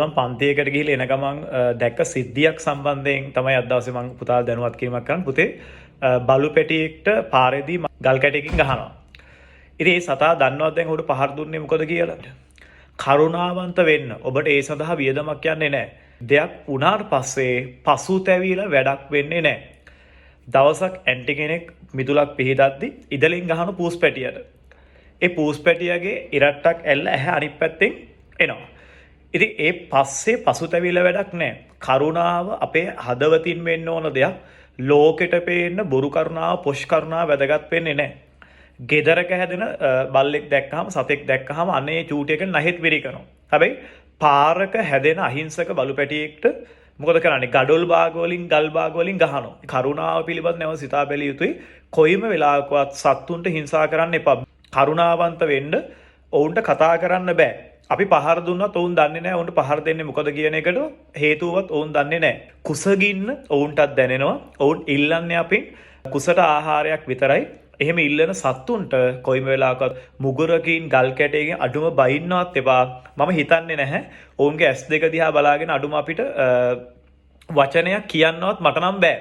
මම පන්තියකට ගිහිල්ලා එන ගමන් දැක්ක සිද්ධියක් සම්බන්ධයෙන් තමයි අද දවසේ මම පුතාට දැනුවත් කිරීමක් කරන්න. පුතේ බලු පැටියෙක්ට පාරේදී ගල් කැටයකින් ගහනවා. ඉතින් ඒ සතා දන්නවද දැන් උඩ පහර දුන්නේ මොකද කියලා? කරුණාවන්ත වෙන්න. ඔබට ඒ සඳහා වියදමක් යන්නේ නැහැ. දෙයක් වුණාට පස්සේ පසුතැවිලා වැඩක් වෙන්නේ නැහැ. දවසක් ඇන්ටි කෙනෙක් මිදුලක් පිහදද්දි ඉදලින් ගහන පූස් පැටියට. ඒ පූස් පැටියගේ ඉරට්ටක් ඇල්ල ඇහැ අනිත් පැත්තෙන් එනවා. ඉතින් ඒ පස්සේ පසුතැවිලා වැඩක් නැහැ. කරුණාව අපේ හදවතින් වෙන්න ඕන දෙයක්. ලෝකෙට පේන්න බොරු කරුණාව, පොෂ් කරුණාව වැදගත් වෙන්නේ නැහැ. ගෙදරක හැදෙන බල්ලෙක් දැක්කහම, සතෙක් දැක්කහම අනේ චූටියක නැහෙත් විරිකනවා. හැබැයි පාරක හැදෙන අහිංසක බලු පැටියෙක්ට මොකද කරන්නේ? ගඩොල් බාග වලින්, ගල් බාග වලින් ගහනවා. කරුණාව පිළිබඳ නැව සිතා බැලිය යුතුයි. කොයිම වෙලාවකවත් සත්තුන්ට හිංසා කරන්න එපා. කරුණාවන්ත වෙන්න ඔවුන්ට කතා කරන්න බෑ. අපි පහර දුන්නත් ඔවුන් දන්නේ නැහැ ඔවුන්ට පහර දෙන්නේ මොකද කියන එකට හේතුවත් ඔවුන් දන්නේ නැහැ. කුසගින්න ඔවුන්ටත් දැනෙනවා. ඔවුන් ඉල්ලන්නේ අපෙන් කුසට ආහාරයක් විතරයි. එහෙම ඉල්ලන සත්තුන්ට කොයිම වෙලාවකවත් මුගුරකින් ගල් කැටයකින් අඩුම බයින්නවත් එපා. මම හිතන්නේ නැහැ ඔවුන්ගේ ඇස් දෙක දිහා බලාගෙන අඩුම අපිට වචනයක් කියන්නවත් මට නම් බෑ.